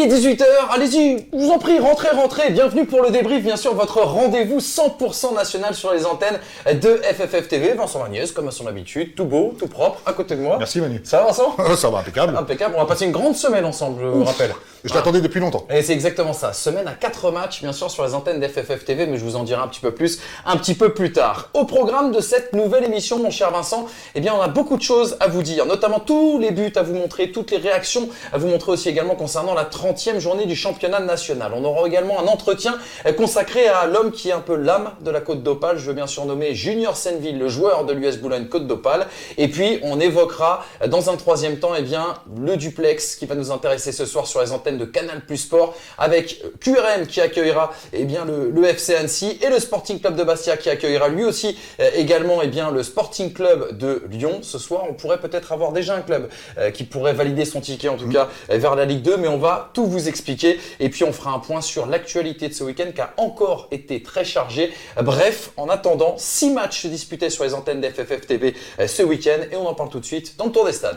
Il est 18h, allez-y, je vous en prie, rentrez. Bienvenue pour le débrief, bien sûr, votre rendez-vous 100% national sur les antennes de FFF TV. Vincent Magnès, comme à son habitude, tout beau, tout propre, à côté de moi. Merci Manu. Ça va Vincent? Ça va, impeccable. Impeccable, on va passer une grande semaine ensemble, je vous rappelle. Je l'attendais depuis longtemps. Et c'est exactement ça, semaine à 4 matchs, bien sûr, sur les antennes d'FFF TV, mais je vous en dirai un petit peu plus, un petit peu plus tard. Au programme de cette nouvelle émission, mon cher Vincent, eh bien, on a beaucoup de choses à vous dire, notamment tous les buts à vous montrer, toutes les réactions à vous montrer aussi également concernant la 30e journée du championnat national. On aura également un entretien consacré à l'homme qui est un peu l'âme de la Côte d'Opale, je veux bien surnommer Junior Senneville, le joueur de l'US Boulogne Côte d'Opale. Et puis, on évoquera dans un troisième temps, eh bien, le duplex qui va nous intéresser ce soir sur les antennes de Canal Plus Sport avec QRM qui accueillera eh bien, le FC Annecy et le Sporting Club de Bastia qui accueillera lui aussi également eh bien, le Sporting Club de Lyon. Ce soir, on pourrait peut-être avoir déjà un club qui pourrait valider son ticket en tout cas vers la Ligue 2, mais on va tout vous expliquer et puis on fera un point sur l'actualité de ce week-end qui a encore été très chargé. Bref, en attendant, 6 matchs se disputaient sur les antennes d'FFF TV ce week-end et on en parle tout de suite dans le Tour des Stades.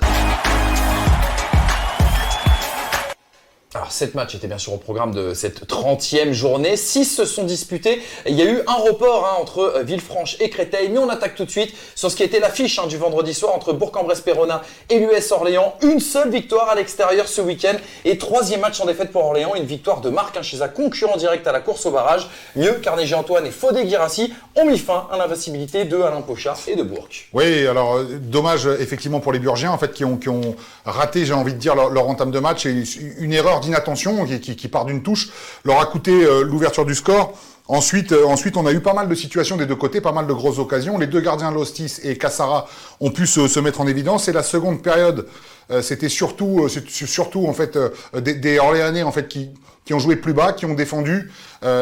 Alors, 7 matchs étaient bien sûr au programme de cette 30e journée. 6 se sont disputés. Il y a eu un report entre Villefranche et Créteil. Mais on attaque tout de suite sur ce qui était l'affiche du vendredi soir entre Bourg-en-Bresse-Péronin et l'US Orléans. Une seule victoire à l'extérieur ce week-end. Et 3e match en défaite pour Orléans. Une victoire de marque chez un concurrent direct à la course au barrage. Mieux, Carnegie-Antoine et Faudé-Guirassi ont mis fin à l'invincibilité de Alain Pochard et de Bourg. Oui, alors dommage effectivement pour les Burgiens en fait qui ont raté, j'ai envie de dire, leur entame de match et une erreur d'inattention qui part d'une touche leur a coûté l'ouverture du score. Ensuite, on a eu pas mal de situations des deux côtés, pas mal de grosses occasions. Les deux gardiens, Lostis et Cassara, ont pu se mettre en évidence. Et la seconde période, c'était surtout en fait des Orléanais en fait qui ont joué plus bas, qui ont défendu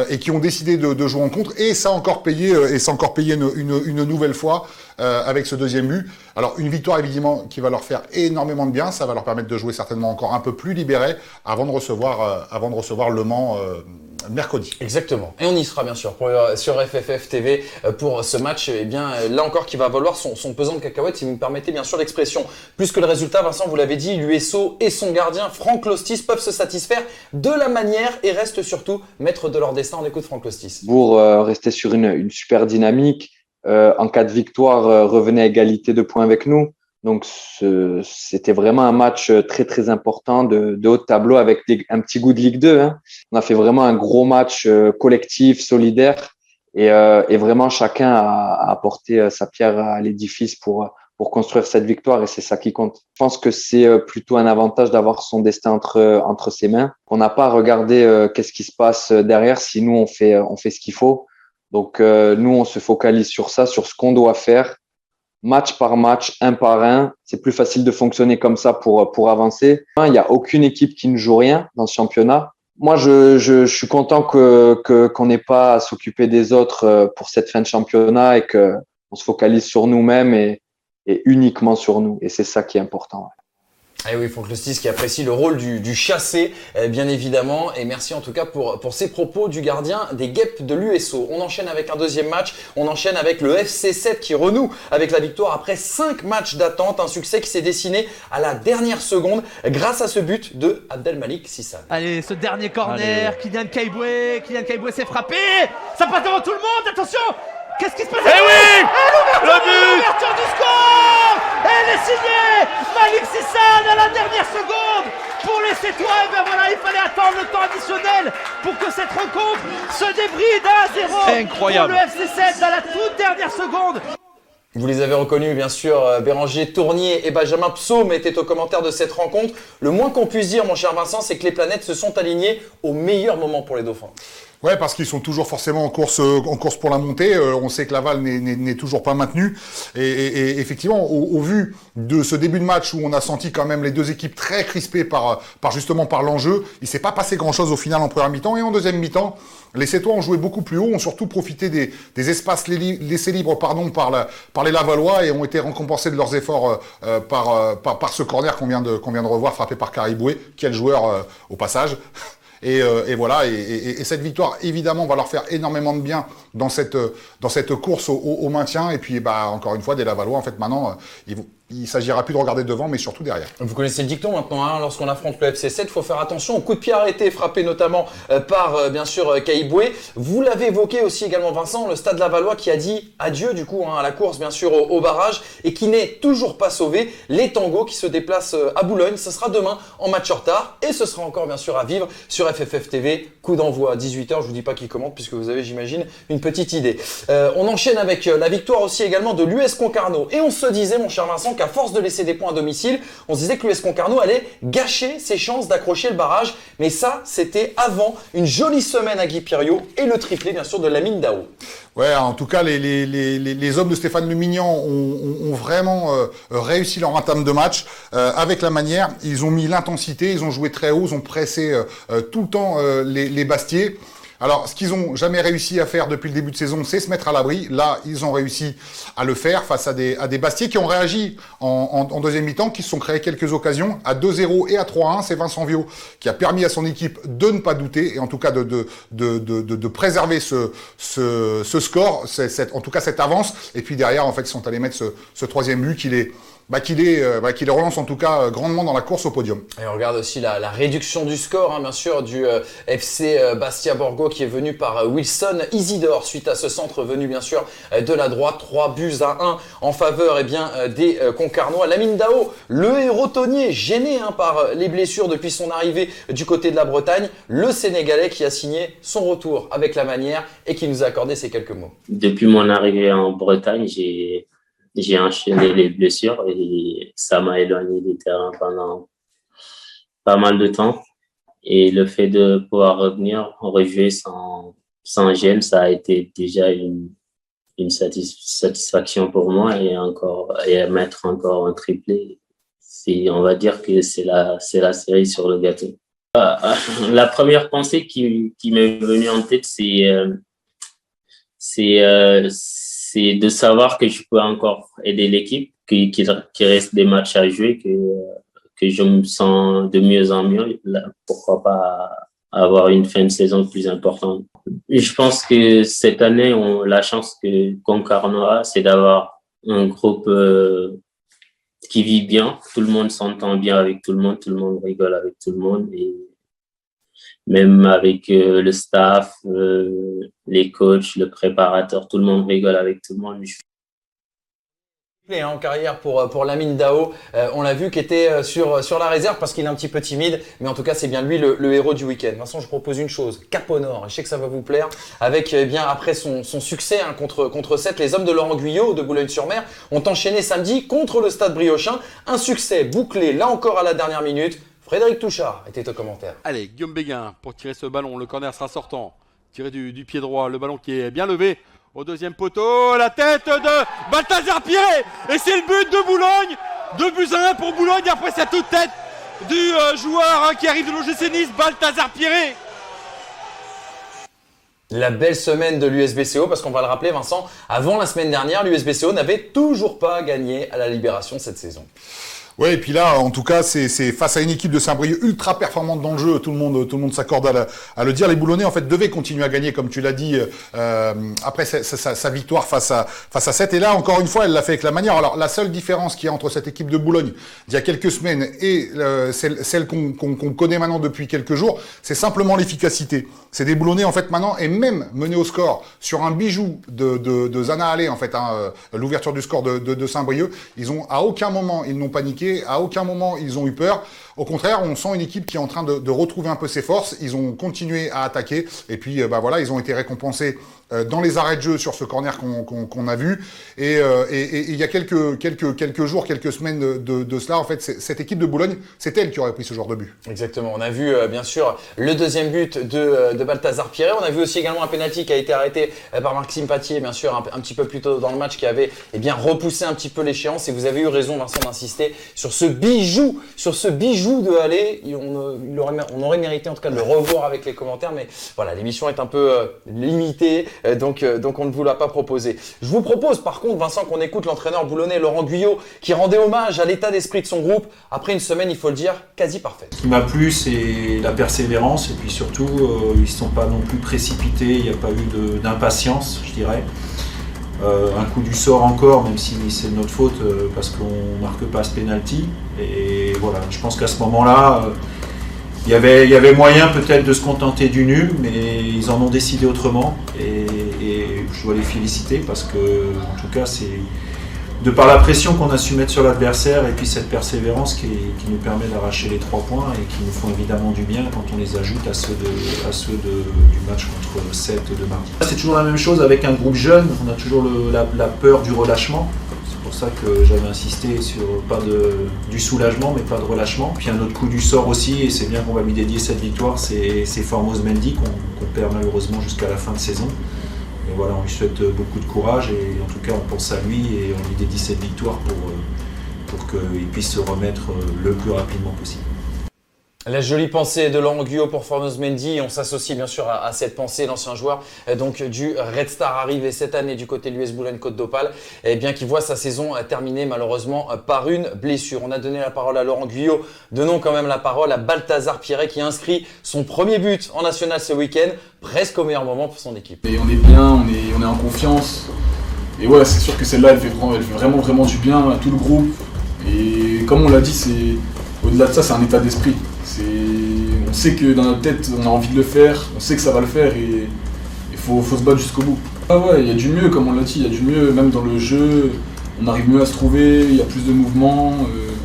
et qui ont décidé de jouer en contre. Et ça a encore payé une nouvelle fois avec ce deuxième but. Alors une victoire évidemment qui va leur faire énormément de bien. Ça va leur permettre de jouer certainement encore un peu plus libéré avant de recevoir Le Mans mercredi. Exactement. Et on y sera bien sûr sur FFF TV pour ce match. Et bien là encore qui va valoir son pesant de cacahuètes, si vous me permettez bien sûr l'expression. Plus que le résultat, Vincent, vous l'avez dit, l'USO et son gardien Franck Lostis peuvent se satisfaire de la manière et restent surtout maîtres de leur destin. On écoute Franck Lostis. Pour rester sur une super dynamique, en cas de victoire, revenez à égalité de points avec nous. Donc, c'était vraiment un match très, très important de haut de tableau avec un petit goût de Ligue 2. Hein. On a fait vraiment un gros match collectif, solidaire et vraiment chacun a apporté sa pierre à l'édifice pour construire cette victoire et c'est ça qui compte. Je pense que c'est plutôt un avantage d'avoir son destin entre ses mains. On n'a pas à regarder qu'est-ce qui se passe derrière si nous, on fait ce qu'il faut. Donc, nous, on se focalise sur ça, sur ce qu'on doit faire. Match par match, un par un, c'est plus facile de fonctionner comme ça pour avancer. Il n'y a aucune équipe qui ne joue rien dans ce championnat. Moi, je suis content qu'on n'ait pas à s'occuper des autres pour cette fin de championnat et qu'on se focalise sur nous-mêmes et uniquement sur nous. Et c'est ça qui est important. Et oui, Franck Lostis qui apprécie le rôle du chassé, bien évidemment. Et merci en tout cas pour ces propos du gardien des Guêpes de l'USO. On enchaîne avec un deuxième match. On enchaîne avec le FC7 qui renoue avec la victoire après 5 matchs d'attente. Un succès qui s'est dessiné à la dernière seconde grâce à ce but de Abdelmalik Sissane. Allez, ce dernier corner, Kylian Kaiboué s'est frappé. Ça passe devant tout le monde, attention. Qu'est-ce qui se passe? Eh oui, l'ouverture du score. Elle est signée Malik Sissane à la dernière seconde pour les Sétois. Et ben voilà, il fallait attendre le temps additionnel pour que cette rencontre se débride à 1-0. Incroyable. Pour le FC7 à la toute dernière seconde. Vous les avez reconnus, bien sûr, Béranger Tournier et Benjamin Psaume étaient aux commentaires de cette rencontre. Le moins qu'on puisse dire, mon cher Vincent, c'est que les planètes se sont alignées au meilleur moment pour les Dauphins. Ouais, parce qu'ils sont toujours forcément en course pour la montée. On sait que Laval n'est toujours pas maintenu. Et effectivement, au vu de ce début de match où on a senti quand même les deux équipes très crispées par l'enjeu, il s'est pas passé grand-chose au final en première mi-temps. Et en deuxième mi-temps, les Sétois ont joué beaucoup plus haut, ont surtout profité des espaces laissés libres par les Lavallois et ont été récompensés de leurs efforts par ce corner qu'on vient de revoir, frappé par Cariboué. Quel joueur au passage. Et voilà, et cette victoire, évidemment, va leur faire énormément de bien dans cette course au maintien. Et puis, encore une fois, des Lavallois, en fait, maintenant, ils il s'agira plus de regarder devant, mais surtout derrière. Vous connaissez le dicton maintenant, hein, lorsqu'on affronte le FC7, il faut faire attention aux coups de pied arrêtés, frappés notamment par, bien sûr, Caïboué. Vous l'avez évoqué aussi également, Vincent, le Stade Lavallois qui a dit adieu du coup à la course, bien sûr, au barrage et qui n'est toujours pas sauvé. Les Tangos qui se déplacent à Boulogne, ce sera demain en match en retard et ce sera encore, bien sûr, à vivre sur FFF TV. Coup d'envoi à 18h, je vous dis pas qui commente puisque vous avez, j'imagine, une petite idée. On enchaîne avec la victoire aussi également de l'US Concarneau et on se disait, mon cher Vincent, qu'à force de laisser des points à domicile, on se disait que l'US Concarneau allait gâcher ses chances d'accrocher le barrage. Mais ça, c'était avant une jolie semaine à Guy Piriot et le triplé, bien sûr, de Lamine Daho. Ouais, en tout cas, les hommes de Stéphane Le Mignan ont vraiment réussi leur entame de match avec la manière. Ils ont mis l'intensité, ils ont joué très haut, ils ont pressé tout le temps les Bastiers. Alors, ce qu'ils n'ont jamais réussi à faire depuis le début de saison, c'est se mettre à l'abri. Là, ils ont réussi à le faire face à des Bastiers qui ont réagi en deuxième mi-temps, qui se sont créés quelques occasions à 2-0 et à 3-1. C'est Vincent Viau qui a permis à son équipe de ne pas douter et en tout cas de préserver ce score, en tout cas cette avance. Et puis derrière, en fait, ils sont allés mettre ce troisième but qui les relance en tout cas grandement dans la course au podium. Et on regarde aussi la réduction du score, hein, bien sûr, du FC Bastia Borgo qui est venu par Wilson Isidore suite à ce centre venu bien sûr de la droite. 3-1 en faveur des Concarnois. Lamine Daho, le héros tonnier, gêné par les blessures depuis son arrivée du côté de la Bretagne. Le Sénégalais qui a signé son retour avec la manière et qui nous a accordé ces quelques mots. Depuis mon arrivée en Bretagne, j'ai enchaîné les blessures et ça m'a éloigné du terrain pendant pas mal de temps. Et le fait de pouvoir revenir, rejouer sans gêne, ça a été déjà une satisfaction pour moi et mettre encore un triplé. On va dire que c'est la cerise sur le gâteau. La première pensée qui m'est venue en tête, c'est de savoir que je peux encore aider l'équipe, qu'il reste des matchs à jouer, que je me sens de mieux en mieux. Là, pourquoi pas avoir une fin de saison plus importante. Et je pense que cette année, la chance que Concarneau a, c'est d'avoir un groupe qui vit bien. Tout le monde s'entend bien avec tout le monde rigole avec tout le monde. Et même avec le staff, les coachs, le préparateur, tout le monde rigole avec tout le monde. En carrière pour Lamine Daho, on l'a vu qui était sur la réserve parce qu'il est un petit peu timide, mais en tout cas c'est bien lui le héros du week-end. Vincent, je propose une chose, Cap au Nord, je sais que ça va vous plaire, avec après son succès contre 7, les hommes de Laurent Guyot de Boulogne-sur-Mer ont enchaîné samedi contre le Stade Briochin, un succès bouclé là encore à la dernière minute. Frédéric Touchard était au commentaire. Allez, Guillaume Béguin pour tirer ce ballon, le corner sera sortant, tiré du pied droit, le ballon qui est bien levé. Au deuxième poteau, la tête de Balthazar Piré. Et c'est le but de Boulogne. 2-1 pour Boulogne après cette toute tête du joueur qui arrive de l'OGC Nice, Balthazar Piré. La belle semaine de l'USBCO, parce qu'on va le rappeler Vincent, avant la semaine dernière, l'USBCO n'avait toujours pas gagné à la Libération cette saison. Ouais, et puis là, en tout cas, c'est face à une équipe de Saint-Brieuc ultra performante dans le jeu. Tout le monde s'accorde à le dire. Les Boulonnais, en fait, devaient continuer à gagner, comme tu l'as dit, après sa victoire face à 7. Et là, encore une fois, elle l'a fait avec la manière. Alors, la seule différence qu'il y a entre cette équipe de Boulogne d'il y a quelques semaines et celle qu'on connaît maintenant depuis quelques jours, c'est simplement l'efficacité. C'est des Boulonnais, en fait, maintenant, et même menés au score sur un bijou de Zana Allé, en fait, l'ouverture du score de Saint-Brieuc. À aucun moment, ils n'ont paniqué. À aucun moment, ils ont eu peur. Au contraire, on sent une équipe qui est en train de retrouver un peu ses forces. Ils ont continué à attaquer. Et puis, voilà, ils ont été récompensés dans les arrêts de jeu sur ce corner qu'on a vu. Et il y a quelques jours, quelques semaines de cela, en fait, cette équipe de Boulogne, c'est elle qui aurait pris ce genre de but. Exactement. On a vu, bien sûr, le deuxième but de Balthazar Piré. On a vu aussi également un pénalty qui a été arrêté par Maxime Patier, bien sûr, un petit peu plus tôt dans le match, qui avait repoussé un petit peu l'échéance. Et vous avez eu raison, Vincent, d'insister sur ce bijou de Allé. On aurait mérité en tout cas de le revoir avec les commentaires, mais voilà, l'émission est un peu limitée, donc on ne vous l'a pas proposé. Je vous propose par contre, Vincent, qu'on écoute l'entraîneur boulonnais Laurent Guyot qui rendait hommage à l'état d'esprit de son groupe après une semaine, il faut le dire, quasi parfaite. Ce qui m'a plu, c'est la persévérance et puis surtout, ils ne sont pas non plus précipités, il n'y a pas eu d'impatience, je dirais. Un coup du sort encore, même si c'est de notre faute parce qu'on ne marque pas ce penalty. Et voilà, je pense qu'à ce moment-là, il y avait moyen peut-être de se contenter du nul, mais ils en ont décidé autrement. Et je dois les féliciter parce que, en tout cas, c'est de par la pression qu'on a su mettre sur l'adversaire et puis cette persévérance qui nous permet d'arracher les 3 points et qui nous font évidemment du bien quand on les ajoute à ceux du match contre 7 de mardi. C'est toujours la même chose avec un groupe jeune, on a toujours la peur du relâchement. C'est pour ça que j'avais insisté sur pas du soulagement mais pas de relâchement. Puis un autre coup du sort aussi, et c'est bien qu'on va lui dédier cette victoire, c'est Formose Mendy qu'on perd malheureusement jusqu'à la fin de saison. Et voilà, on lui souhaite beaucoup de courage et en tout cas on pense à lui et on lui dédie cette victoire pour qu'il puisse se remettre le plus rapidement possible. La jolie pensée de Laurent Guyot pour Formose Mendy, on s'associe bien sûr à cette pensée, l'ancien joueur donc du Red Star arrivé cette année du côté de l'US Boulogne-Côte d'Opale, et bien qui voit sa saison terminée malheureusement par une blessure. On a donné la parole à Laurent Guyot, donnons quand même la parole à Balthazar Pierret qui inscrit son premier but en national ce week-end, presque au meilleur moment pour son équipe. Et on est bien, on est en confiance, et ouais c'est sûr que celle-là elle fait vraiment du bien à tout le groupe, et comme on l'a dit, au-delà de ça c'est un état d'esprit. On sait que dans notre tête, on a envie de le faire, on sait que ça va le faire et il faut se battre jusqu'au bout. Ah ouais, il y a du mieux, comme on l'a dit, il y a du mieux, même dans le jeu, on arrive mieux à se trouver, il y a plus de mouvements,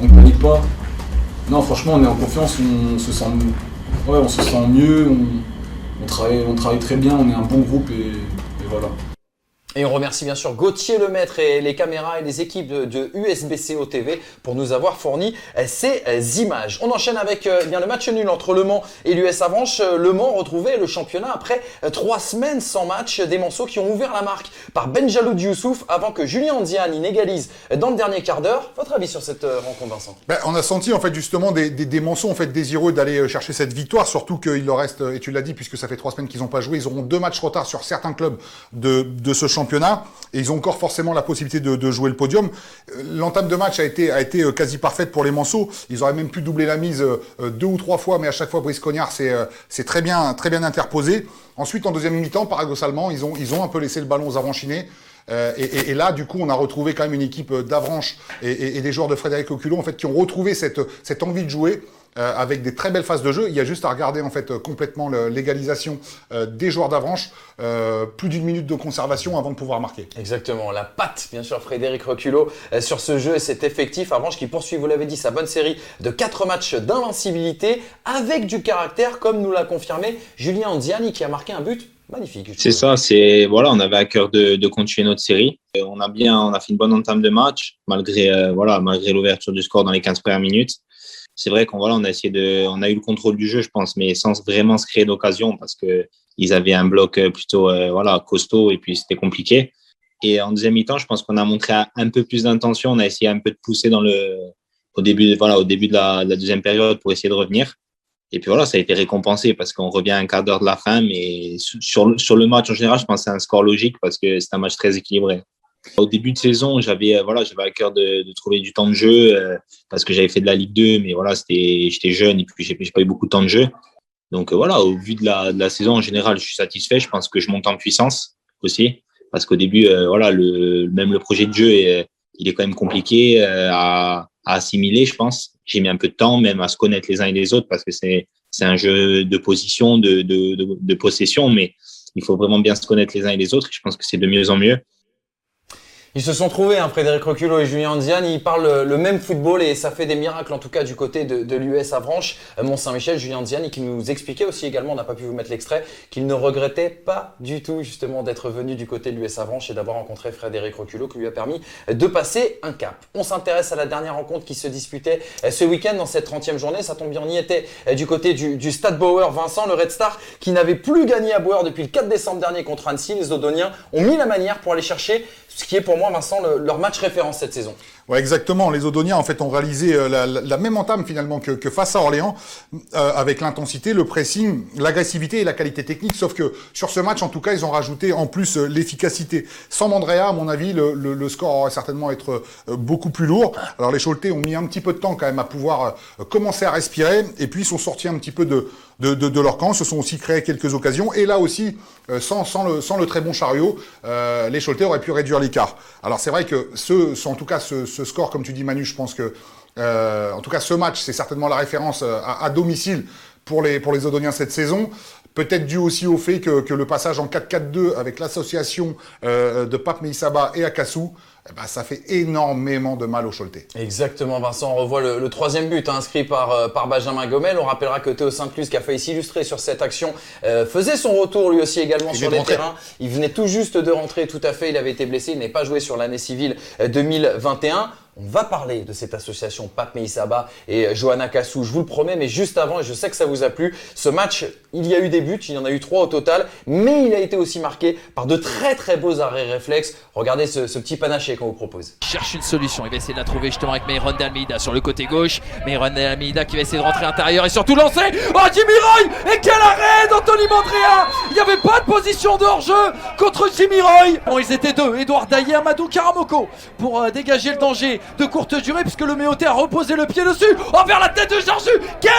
on ne panique pas. Non, franchement, on est en confiance, on se sent mieux, on travaille très bien, on est un bon groupe et voilà. Et on remercie bien sûr Gauthier Lemaître et les caméras et les équipes de USBCO TV pour nous avoir fourni ces images. On enchaîne avec bien le match nul entre Le Mans et l'US Avranches. Le Mans retrouvait le championnat après 3 semaines sans match. Des Manceaux qui ont ouvert la marque par Benjaloud Youssouf avant que Julien Anziani n'égalise dans le dernier quart d'heure. Votre avis sur cette rencontre, Vincent ? On a senti en fait justement des Manceaux en fait désireux d'aller chercher cette victoire, surtout qu'il leur reste, et tu l'as dit, puisque ça fait 3 semaines qu'ils n'ont pas joué, ils auront 2 matchs retard sur certains clubs de ce championnat. Et ils ont encore forcément la possibilité de jouer le podium. L'entame de match a été quasi parfaite pour les Manceaux. Ils auraient même pu doubler la mise 2 ou 3 fois, mais à chaque fois Brice Cognard s'est très bien interposé. Ensuite, en deuxième mi-temps, paradoxalement, ils ont un peu laissé le ballon aux Avranchinais. Et là, du coup, on a retrouvé quand même une équipe d'Avranches et des joueurs de Frédéric Oculot, en fait, qui ont retrouvé cette envie de jouer. Avec des très belles phases de jeu. Il y a juste à regarder en fait complètement l'égalisation des joueurs d'Avranches. Plus d'1 minute de conservation avant de pouvoir marquer. Exactement, la patte bien sûr Frédéric Reculot sur ce jeu et cet effectif Avranches qui poursuit, vous l'avez dit, sa bonne série de 4 matchs d'invincibilité avec du caractère comme nous l'a confirmé Julien Anziani qui a marqué un but magnifique. C'est ça, on avait à cœur de continuer notre série. On a fait une bonne entame de match malgré l'ouverture du score dans les 15 premières minutes. C'est vrai qu'on a eu le contrôle du jeu, je pense, mais sans vraiment se créer d'occasion parce que ils avaient un bloc plutôt costaud et puis c'était compliqué. Et en deuxième mi-temps, je pense qu'on a montré un peu plus d'intention, on a essayé un peu de pousser au début de la deuxième période pour essayer de revenir. Et puis ça a été récompensé parce qu'on revient à un quart d'heure de la fin, mais sur le match en général, je pense que c'est un score logique parce que c'est un match très équilibré. Au début de saison, j'avais à cœur de trouver du temps de jeu parce que j'avais fait de la Ligue 2, mais j'étais jeune et puis j'ai pas eu beaucoup de temps de jeu. Donc au vu de la saison en général, je suis satisfait. Je pense que je monte en puissance aussi parce qu'au début, même le projet de jeu, il est quand même compliqué à assimiler, je pense. J'ai mis un peu de temps même à se connaître les uns et les autres parce que c'est un jeu de position, de possession, mais il faut vraiment bien se connaître les uns et les autres. Je pense que c'est de mieux en mieux. Ils se sont trouvés, Frédéric Reculot et Julien Anziani, ils parlent le même football et ça fait des miracles en tout cas du côté de l'US Avranches. Mont-Saint-Michel, Julien Anziani qui nous expliquait aussi également, on n'a pas pu vous mettre l'extrait, qu'il ne regrettait pas du tout justement d'être venu du côté de l'US Avranches et d'avoir rencontré Frédéric Reculot qui lui a permis de passer un cap. On s'intéresse à la dernière rencontre qui se disputait ce week-end dans cette 30e journée, ça tombe bien, on y était du côté du Stade Bauer. Vincent, le Red Star qui n'avait plus gagné à Bauer depuis le 4 décembre dernier contre Annecy, les Odoniens ont mis la manière pour aller chercher ce qui est pour moi, Vincent, leur match référence cette saison. Ouais, exactement. Les Odoniens, en fait, ont réalisé la même entame finalement que face à Orléans, avec l'intensité, le pressing, l'agressivité et la qualité technique. Sauf que sur ce match, en tout cas, ils ont rajouté en plus l'efficacité. Sans Mandrea, à mon avis, le score aurait certainement être beaucoup plus lourd. Alors les Choletais ont mis un petit peu de temps quand même à pouvoir commencer à respirer, et puis ils sont sortis un petit peu de leur camp, se sont aussi créés quelques occasions, et là aussi, sans le très bon Chariot, les Choletais auraient pu réduire l'écart. Alors c'est vrai que en tout cas ce score, comme tu dis Manu, je pense que en tout cas ce match, c'est certainement la référence à domicile pour les Odoniens cette saison. Peut-être dû aussi au fait que le passage en 4-4-2 avec l'association de Pape Meissaba et Akassou, ça fait énormément de mal aux Choletais. Exactement, Vincent. On revoit le troisième but inscrit par Benjamin Gomel. On rappellera que Théo Sainte-Luce, qui a failli s'illustrer sur cette action, faisait son retour lui aussi également sur les terrains. Il venait tout juste de rentrer, tout à fait. Il avait été blessé. Il n'est pas joué sur l'année civile 2021. On va parler de cette association Pape Meissaba et Johanna Kassou, je vous le promets, mais juste avant, et je sais que ça vous a plu, ce match, il y a eu des buts, il y en a eu 3 au total, mais il a été aussi marqué par de très très beaux arrêts réflexes. Regardez ce petit panaché qu'on vous propose. Il cherche une solution, il va essayer de la trouver justement avec Meyron Dalmeida sur le côté gauche. Meyron Dalmeida qui va essayer de rentrer à l'intérieur et surtout lancer. Oh, Jimmy Roy! Et quel arrêt d'Anthony Mandrea! Il n'y avait pas de position de hors-jeu contre Jimmy Roy. Bon, ils étaient deux, Edouard Daillé et Amadou Karamoko pour dégager le danger de courte durée puisque le Méoté a reposé le pied dessus. Oh, vers la tête de Georges! Quel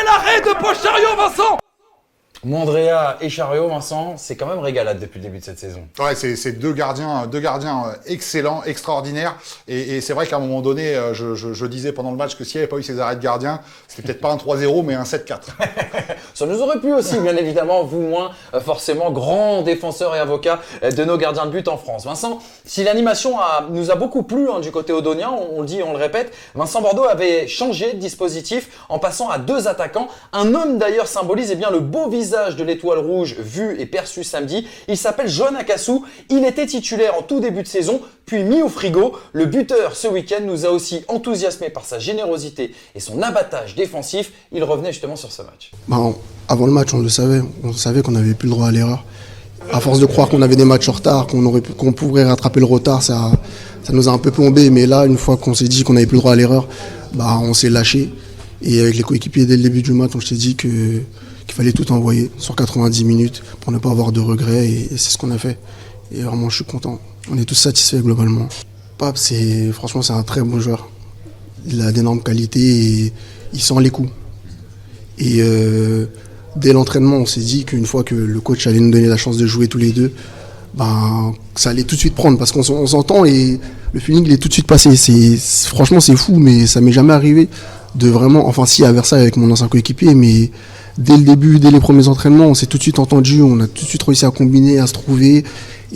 arrêt de Paul Chariot, Vincent! Mandrea et Chariot, Vincent, c'est quand même régalade depuis le début de cette saison. Ouais, c'est deux gardiens excellents, extraordinaires. Et c'est vrai qu'à un moment donné, je disais pendant le match que s'il n'y avait pas eu ces arrêts de gardien, c'était peut-être pas un 3-0, mais un 7-4. Ça nous aurait plu aussi, bien évidemment, vous moins, forcément, grand défenseur et avocat de nos gardiens de but en France. Vincent, si l'animation nous a beaucoup plu du côté odonien, on le dit, on le répète, Vincent Bordeaux avait changé de dispositif en passant à 2 attaquants. Un homme d'ailleurs symbolise bien le beau visage de l'étoile rouge vu et perçu samedi. Il s'appelle Johanna Kassou. Il était titulaire en tout début de saison, puis mis au frigo. Le buteur ce week-end nous a aussi enthousiasmé par sa générosité et son abattage défensif. Il revenait justement sur ce match. Avant le match, on le savait. On savait qu'on n'avait plus le droit à l'erreur. À force de croire qu'on avait des matchs en retard, qu'on pourrait rattraper le retard, ça nous a un peu plombé. Mais là, une fois qu'on s'est dit qu'on n'avait plus le droit à l'erreur, on s'est lâché. Et avec les coéquipiers dès le début du match, on s'est dit qu'il fallait tout envoyer sur 90 minutes pour ne pas avoir de regrets et c'est ce qu'on a fait. Et vraiment, je suis content. On est tous satisfaits globalement. Pape, franchement, c'est un très bon joueur. Il a d'énormes qualités et il sent les coups. Et dès l'entraînement, on s'est dit qu'une fois que le coach allait nous donner la chance de jouer tous les deux, ça allait tout de suite prendre parce qu'on s'entend et le feeling il est tout de suite passé. Franchement, c'est fou, mais ça m'est jamais arrivé de vraiment, enfin si à Versailles avec mon ancien coéquipier, mais dès le début, dès les premiers entraînements, on s'est tout de suite entendu, on a tout de suite réussi à combiner, à se trouver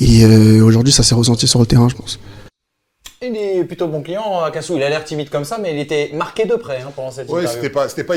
et aujourd'hui ça s'est ressenti sur le terrain, je pense. Il est plutôt bon client, Kassou. Il a l'air timide comme ça, mais il était marqué de près pendant cette interview. Oui, c'était pas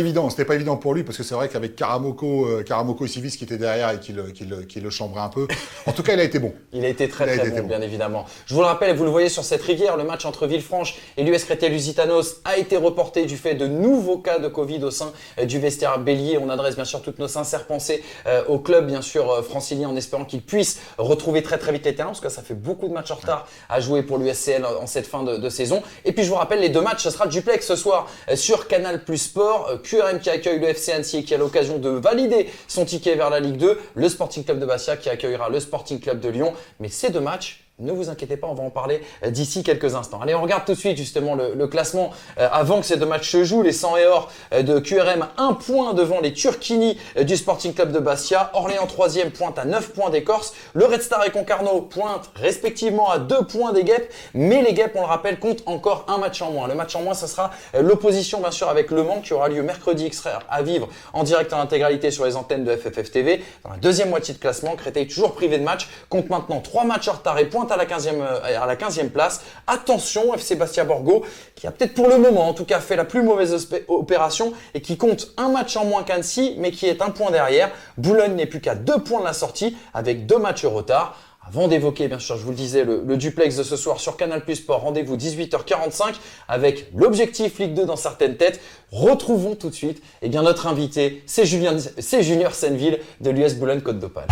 évident pour lui parce que c'est vrai qu'avec Karamoko et Sivis qui étaient derrière et qui le chambrait un peu. En tout cas, il a été bon. Il a été très bon, bien évidemment. Je vous le rappelle, vous le voyez sur cette rivière, le match entre Villefranche et l'US Créteil-Lusitanos a été reporté du fait de nouveaux cas de Covid au sein du vestiaire Bélier. On adresse bien sûr toutes nos sincères pensées au club, bien sûr, francilien, en espérant qu'il puisse retrouver très très vite les terrains parce que ça fait beaucoup de matchs en retard à jouer pour l'USCL en cette fin de saison. Et puis je vous rappelle, les 2 matchs, ce sera duplex ce soir sur Canal Plus Sport. QRM qui accueille le FC Annecy et qui a l'occasion de valider son ticket vers la Ligue 2. Le Sporting Club de Bastia qui accueillera le Sporting Club de Lyon. Mais ces 2 matchs, ne vous inquiétez pas, on va en parler d'ici quelques instants. Allez, on regarde tout de suite justement le classement avant que ces 2 matchs se jouent. Les 100 et or de QRM, 1 point devant les Turquini du Sporting Club de Bastia. Orléans 3e pointe à 9 points des Corses. Le Red Star et Concarneau pointent respectivement à 2 points des Guêpes. Mais les Guêpes, on le rappelle, comptent encore un match en moins. Le match en moins, ce sera l'opposition bien sûr avec Le Mans qui aura lieu mercredi, extrait à vivre en direct en intégralité sur les antennes de FFF TV. Dans la 2e moitié de classement, Créteil toujours privé de match, compte maintenant 3 matchs en retard et pointe à la 15e place. Attention, FC Bastia Borgo, qui a peut-être pour le moment en tout cas fait la plus mauvaise opération et qui compte un match en moins qu'Annecy, mais qui est 1 point derrière. Boulogne n'est plus qu'à 2 points de la sortie avec 2 matchs en retard. Avant d'évoquer, bien sûr, je vous le disais, le duplex de ce soir sur Canal Plus Sport, rendez-vous 18h45 avec l'objectif Ligue 2 dans certaines têtes. Retrouvons tout de suite notre invité, c'est Junior Senneville de l'US Boulogne Côte d'Opale.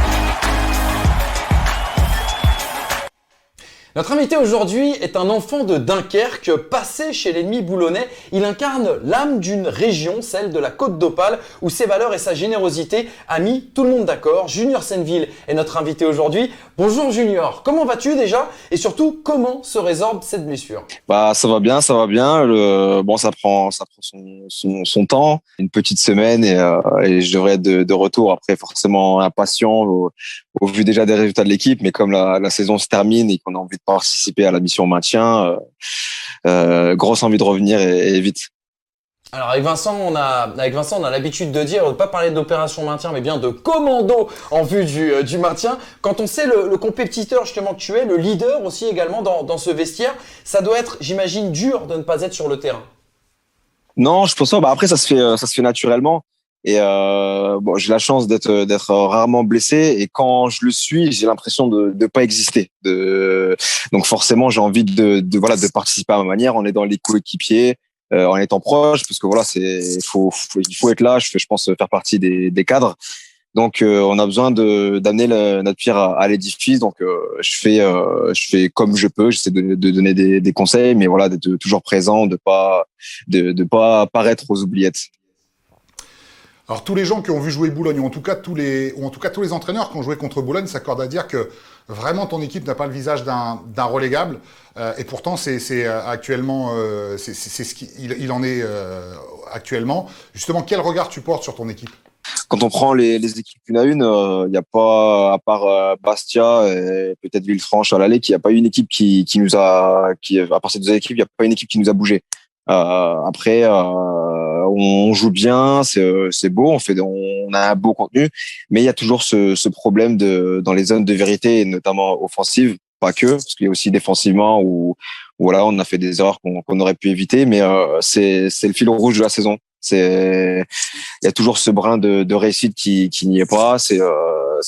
Notre invité aujourd'hui est un enfant de Dunkerque, passé chez l'ennemi boulonnais. Il incarne l'âme d'une région, celle de la Côte d'Opale, où ses valeurs et sa générosité a mis tout le monde d'accord. Junior Senneville est notre invité aujourd'hui. Bonjour Junior, comment vas-tu déjà? Et surtout, comment se résorbe cette blessure? Ça va bien, ça va bien. Ça prend son temps, une petite semaine et je devrais être de retour. Après, forcément impatient au vu déjà des résultats de l'équipe, mais comme la saison se termine et qu'on a envie de participer à la mission maintien, grosse envie de revenir et vite. Alors avec Vincent, on a l'habitude de dire, de ne pas parler d'opération maintien, mais bien de commando en vue du maintien. Quand on sait le compétiteur justement que tu es, le leader aussi également dans ce vestiaire, ça doit être, j'imagine, dur de ne pas être sur le terrain. Non, je pense pas. Après, ça se fait naturellement. Et j'ai la chance d'être rarement blessé. Et quand je le suis, j'ai l'impression de pas exister. Donc forcément, j'ai envie de participer à ma manière en aidant les coéquipiers. En étant proche, parce que voilà, il faut être là. Je pense faire partie des cadres. Donc on a besoin d'amener notre pierre à l'édifice. Donc je fais comme je peux. J'essaie de donner des conseils, mais voilà, d'être toujours présent, de pas apparaître aux oubliettes. Alors tous les gens qui ont vu jouer Boulogne, ou en tout cas tous les entraîneurs qui ont joué contre Boulogne s'accordent à dire que vraiment ton équipe n'a pas le visage d'un relégable, et pourtant c'est actuellement c'est ce qu'il en est actuellement. Justement, quel regard tu portes sur ton équipe? Quand on prend les équipes une à une, il n'y a pas, à part Bastia et peut-être Villefranche à l'aller, qu'il n'y a pas eu une équipe à part ces deux équipes, il n'y a pas une équipe qui nous a bougé. Après, on joue bien, c'est beau, on a un beau contenu, mais il y a toujours ce problème dans les zones de vérité, notamment offensives, pas que, parce qu'il y a aussi défensivement où voilà, on a fait des erreurs qu'on aurait pu éviter, mais c'est le fil rouge de la saison. Il y a toujours ce brin de réussite qui n'y est pas.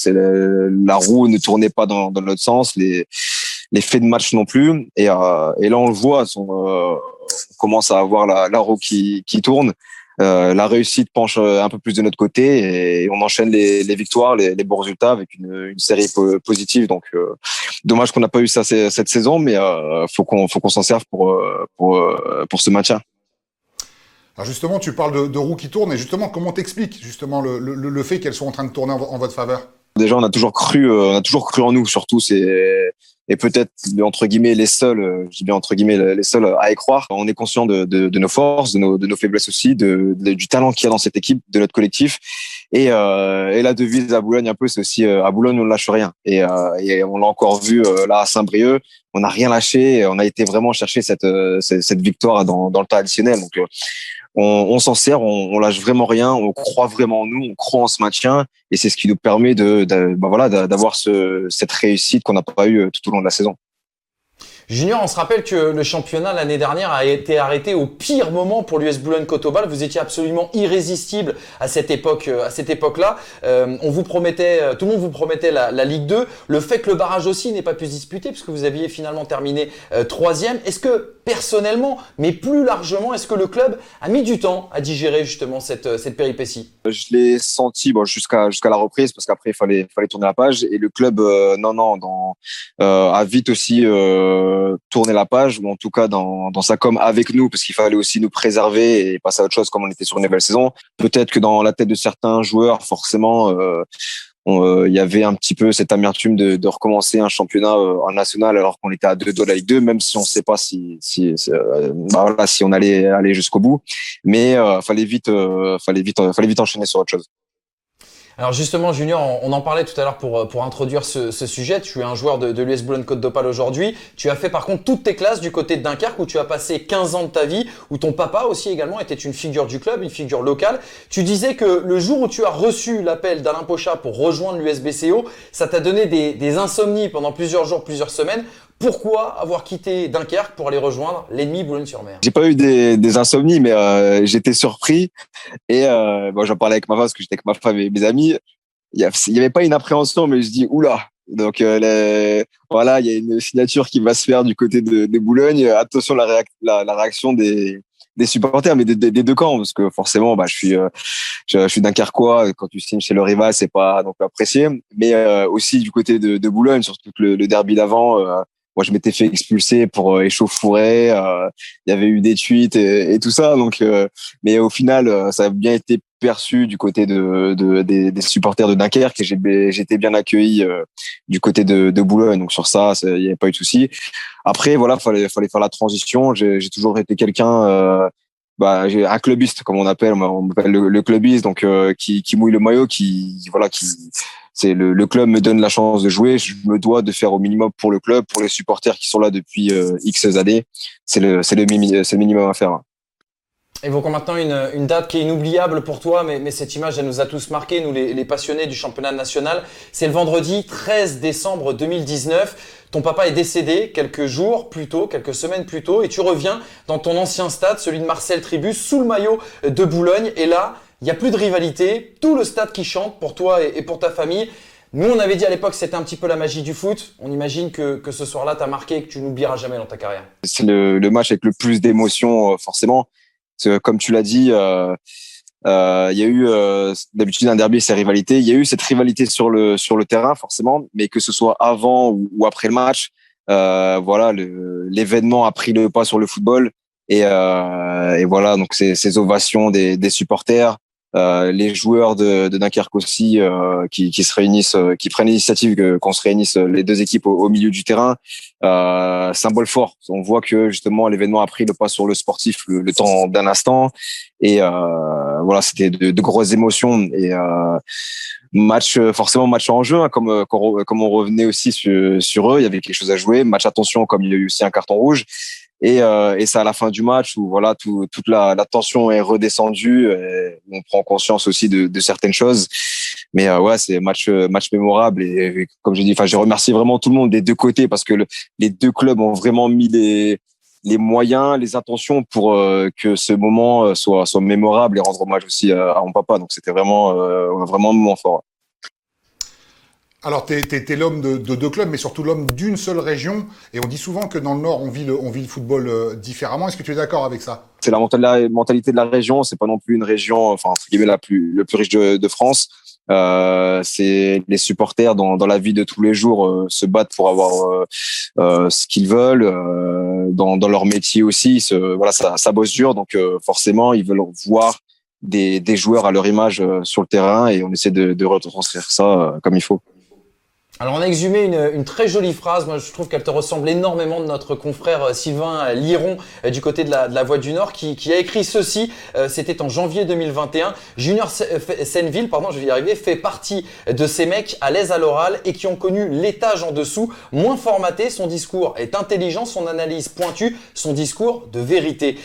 La roue ne tournait pas dans l'autre sens, les faits de match non plus. Et là, on le voit, on commence à avoir la roue qui tourne. La réussite penche un peu plus de notre côté et on enchaîne les victoires, les bons résultats avec une série positive. Donc, dommage qu'on n'a pas eu ça cette saison, mais faut qu'on s'en serve pour ce maintien. Alors justement, tu parles de roues qui tournent, et justement, comment t'expliques justement le fait qu'elles sont en train de tourner en votre faveur? Déjà, on a toujours cru en nous, surtout. Et peut-être entre guillemets les seuls, je dis bien entre guillemets les seuls à y croire. On est conscient de nos forces, de nos faiblesses aussi, du talent qu'il y a dans cette équipe, de notre collectif. Et la devise à Boulogne un peu, c'est aussi à Boulogne on ne lâche rien. Et on l'a encore vu là à Saint-Brieuc, on n'a rien lâché. On a été vraiment chercher cette victoire dans le temps additionnel. Donc on s'en sert, on lâche vraiment rien, on croit vraiment en nous, on croit en ce maintien, et c'est ce qui nous permet d'avoir cette réussite qu'on n'a pas eu tout au long de la saison. Junior, on se rappelle que le championnat l'année dernière a été arrêté au pire moment pour l'US Boulogne-Côte d'Opale. Vous étiez absolument irrésistible à cette époque-là. On vous promettait, tout le monde vous promettait la Ligue 2. Le fait que le barrage aussi n'ait pas pu se disputer, puisque vous aviez finalement terminé 3e. Est-ce que personnellement, mais plus largement, est-ce que le club a mis du temps à digérer justement cette péripétie? Je l'ai senti jusqu'à la reprise, parce qu'après il fallait tourner la page, et le club a vite aussi tourner la page, ou en tout cas dans sa com avec nous, parce qu'il fallait aussi nous préserver et passer à autre chose comme on était sur une nouvelle saison. Peut-être que dans la tête de certains joueurs, forcément, il y avait un petit peu cette amertume de recommencer un championnat en national alors qu'on était à 2 doigts de la Ligue 2, même si on ne sait pas si on allait aller jusqu'au bout. Mais fallait vite enchaîner sur autre chose. Alors justement, Junior, on en parlait tout à l'heure pour introduire ce sujet. Tu es un joueur de l'US Boulogne-Côte d'Opale aujourd'hui. Tu as fait par contre toutes tes classes du côté de Dunkerque, où tu as passé 15 ans de ta vie, où ton papa aussi également était une figure du club, une figure locale. Tu disais que le jour où tu as reçu l'appel d'Alain Pochat pour rejoindre l'USBCO, ça t'a donné des insomnies pendant plusieurs jours, plusieurs semaines. Pourquoi avoir quitté Dunkerque pour aller rejoindre l'ennemi Boulogne-sur-Mer? J'ai pas eu des insomnies, mais j'étais surpris. Et j'en parlais avec ma femme, parce que j'étais avec ma femme et mes amis. Il y avait pas une appréhension, mais je dis oula. Donc voilà, il y a une signature qui va se faire du côté de Boulogne. Attention la réaction des supporters, mais des deux camps, parce que forcément, je suis dunkerquois. Quand tu signes chez le rival, c'est pas donc apprécié. Mais aussi du côté de Boulogne, surtout que le derby d'avant. moi, je m'étais fait expulser pour échauffourée. Il y avait eu des tweets et tout ça. Donc, mais au final, ça a bien été perçu du côté des supporters de Dunkerque et j'ai été bien accueilli du côté de Boulogne. Donc sur ça, il n'y avait pas eu de souci. Après, voilà, fallait faire la transition. J'ai toujours été quelqu'un, j'ai un clubiste comme on m'appelle le clubiste, donc qui mouille le maillot, c'est le club me donne la chance de jouer, je me dois de faire au minimum pour le club, pour les supporters qui sont là depuis X années. C'est le minimum à faire. Évoquons maintenant une date qui est inoubliable pour toi, mais cette image, elle nous a tous marqués, nous les passionnés du championnat national. C'est le vendredi 13 décembre 2019. Ton papa est décédé quelques semaines plus tôt, et tu reviens dans ton ancien stade, celui de Marcel Tribus, sous le maillot de Boulogne. Et là, il n'y a plus de rivalité, tout le stade qui chante pour toi et pour ta famille. Nous, on avait dit à l'époque que c'était un petit peu la magie du foot. On imagine que ce soir-là t'a marqué et que tu n'oublieras jamais dans ta carrière. C'est le match avec le plus d'émotion, forcément. Comme tu l'as dit, il y a eu d'habitude un derby, c'est rivalité. Il y a eu cette rivalité sur le terrain, forcément, mais que ce soit avant ou après le match, voilà, l'événement a pris le pas sur le football et voilà, donc ces ovations des supporters, les joueurs de Dunkerque aussi qui se réunissent, qui prennent l'initiative qu'on se réunisse les deux équipes au milieu du terrain, symbole fort. On voit que justement l'événement a pris le pas sur le sportif le temps d'un instant et voilà, c'était de grosses émotions et forcément match en jeu, hein, comme on revenait aussi sur eux, il y avait quelque chose à jouer, match attention comme il y a eu aussi un carton rouge. Et c'est à la fin du match où voilà toute la tension est redescendue, et on prend conscience aussi de certaines choses. Mais ouais, c'est match mémorable et comme je dis, je remercie vraiment tout le monde des deux côtés parce que les deux clubs ont vraiment mis les moyens, les intentions pour que ce moment soit mémorable et rendre hommage aussi à mon papa. Donc c'était vraiment un moment fort. Alors, t'es l'homme de deux clubs, mais surtout l'homme d'une seule région. Et on dit souvent que dans le Nord, on vit le football différemment. Est-ce que tu es d'accord avec ça? C'est la mentalité de la région. C'est pas non plus une région, entre guillemets, le plus riche de France. C'est les supporters dans la vie de tous les jours se battent pour avoir ce qu'ils veulent. Dans leur métier aussi, voilà, ça bosse dur. Donc forcément, ils veulent voir des joueurs à leur image sur le terrain et on essaie de retranscrire ça comme il faut. Alors on a exhumé une très jolie phrase, moi je trouve qu'elle te ressemble énormément, de notre confrère Sylvain Liron du côté de la Voix du Nord qui a écrit ceci, c'était en janvier 2021. Junior Senneville, je vais y arriver, fait partie de ces mecs à l'aise à l'oral et qui ont connu l'étage en dessous, moins formaté, son discours est intelligent, son analyse pointue, son discours de vérité.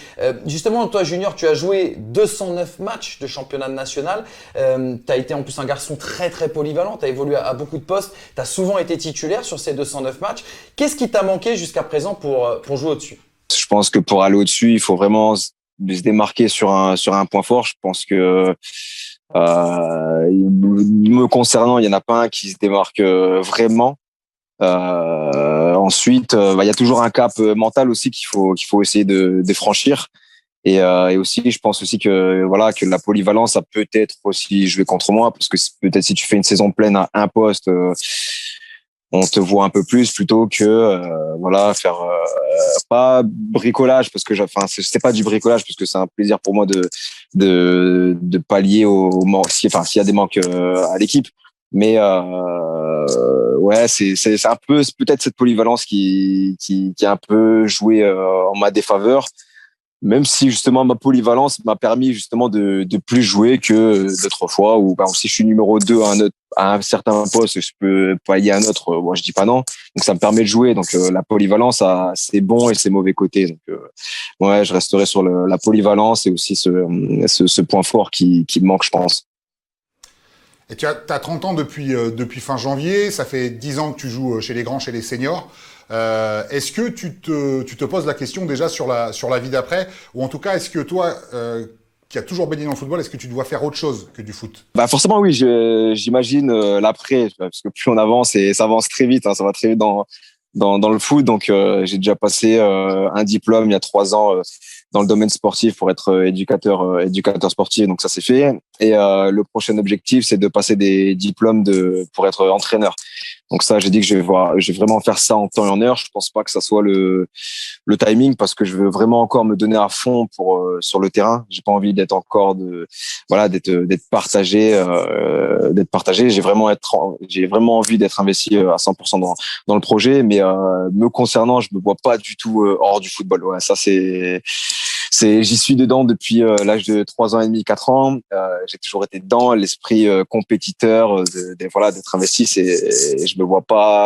Justement, toi Junior, tu as joué 209 matchs de championnat national, tu as été en plus un garçon très très polyvalent, tu as évolué à beaucoup de postes, tu as souvent été titulaire sur ces 209 matchs. Qu'est-ce qui t'a manqué jusqu'à présent pour jouer au-dessus? Je pense que pour aller au-dessus, il faut vraiment se démarquer sur un point fort. Je pense que me concernant, il n'y en a pas un qui se démarque vraiment. Ensuite, il y a toujours un cap mental aussi qu'il faut essayer de franchir. Et aussi, je pense aussi que voilà que la polyvalence, ça peut être aussi jouer contre moi parce que peut-être si tu fais une saison pleine à un poste, on te voit un peu plus plutôt que voilà faire pas bricolage parce que c'est pas du bricolage parce que c'est un plaisir pour moi de pallier au manque s'il y a des manques à l'équipe. Mais ouais, c'est un peu peut-être cette polyvalence qui a un peu joué en ma défaveur. Même si justement ma polyvalence m'a permis justement de plus jouer que d'autres fois où si je suis numéro 2 à un certain poste, je peux pallier à un autre, moi je dis pas non. Donc ça me permet de jouer. Donc la polyvalence a ses bons et ses mauvais côtés. Donc ouais, je resterai sur la polyvalence et aussi ce point fort qui me manque, je pense. Et tu as 30 ans depuis fin janvier, ça fait 10 ans que tu joues chez les grands, chez les seniors. Est-ce que tu te poses la question déjà sur la vie d'après, ou en tout cas est-ce que toi qui as toujours baigné dans le football, est-ce que tu dois faire autre chose que du foot? Forcément oui, j'imagine l'après, parce que plus on avance et ça avance très vite, hein, ça va très vite dans le foot. Donc j'ai déjà passé un diplôme il y a 3 ans dans le domaine sportif pour être éducateur sportif, donc ça c'est fait. Et le prochain objectif, c'est de passer des diplômes pour être entraîneur. Donc ça, j'ai dit que je vais vraiment faire ça en temps et en heure. Je pense pas que ça soit le timing, parce que je veux vraiment encore me donner à fond sur le terrain. J'ai pas envie d'être encore d'être partagé. J'ai vraiment envie d'être investi à 100% dans le projet. Mais me concernant, je me vois pas du tout hors du football. Ouais, ça j'y suis dedans depuis l'âge de 3 ans et demi, 4 ans. J'ai toujours été dedans, l'esprit compétiteur, d'être investi. Je me vois pas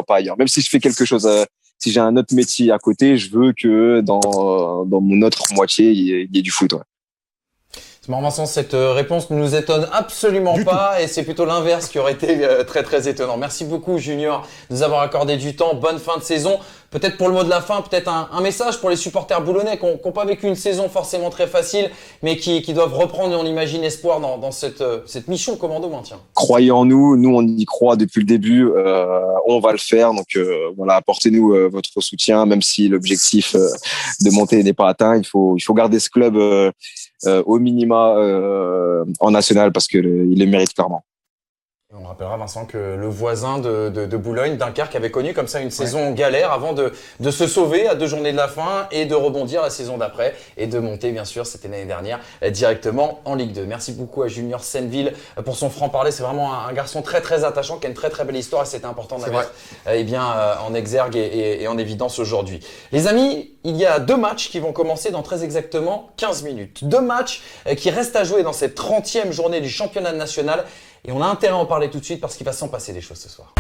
ailleurs. Même si je fais quelque chose, si j'ai un autre métier à côté, je veux que dans mon autre moitié, il y ait du foot. Ouais. C'est marrant, Vincent, cette réponse ne nous étonne absolument pas et c'est plutôt l'inverse qui aurait été très très étonnant. Merci beaucoup Junior de nous avoir accordé du temps. Bonne fin de saison. Peut-être pour le mot de la fin, peut-être un message pour les supporters boulonnais qui n'ont pas vécu une saison forcément très facile, mais qui doivent reprendre, on imagine, espoir dans cette mission commando maintien. Croyez en nous, on y croit depuis le début, on va le faire. Donc apportez-nous votre soutien, même si l'objectif de monter n'est pas atteint. Il faut garder ce club au minima en national, parce que il le mérite clairement. On rappellera, Vincent, que le voisin de Boulogne, Dunkerque, avait connu comme ça une saison galère avant de se sauver à 2 journées de la fin et de rebondir la saison d'après et de monter, bien sûr, c'était l'année dernière, directement en Ligue 2. Merci beaucoup à Junior Senneville pour son franc-parler. C'est vraiment un garçon très très attachant qui a une très très belle histoire et c'était important de la mettre en exergue et en évidence aujourd'hui. Les amis, il y a 2 matchs qui vont commencer dans très exactement 15 minutes. 2 matchs qui restent à jouer dans cette 30e journée du championnat national. Et on a intérêt à en parler tout de suite parce qu'il va s'en passer des choses ce soir.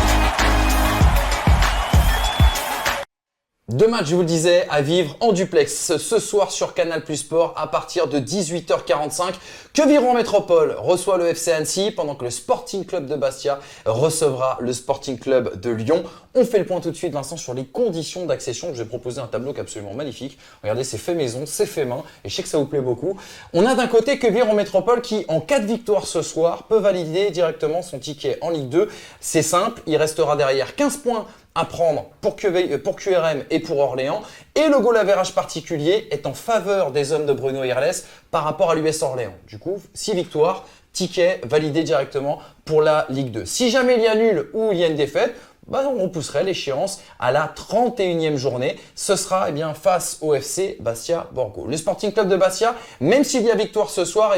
2 matchs, je vous le disais, à vivre en duplex ce soir sur Canal+ Sport à partir de 18h45. Queviron Métropole reçoit le FC Annecy pendant que le Sporting Club de Bastia recevra le Sporting Club de Lyon. On fait le point tout de suite, Vincent, sur les conditions d'accession. Je vais proposer un tableau qui est absolument magnifique. Regardez, c'est fait maison, c'est fait main et je sais que ça vous plaît beaucoup. On a d'un côté Queviron Métropole qui, en cas de victoire ce soir, peut valider directement son ticket en Ligue 2. C'est simple, il restera derrière 15 points à prendre pour QRM et pour Orléans. Et le goal average particulier est en faveur des hommes de Bruno Irles par rapport à l'US Orléans. Du coup, 6 victoires, ticket validé directement pour la Ligue 2. Si jamais il y a nul ou il y a une défaite, on pousserait l'échéance à la 31e journée. Ce sera face au FC Bastia Borgo. Le Sporting Club de Bastia, même s'il y a victoire ce soir,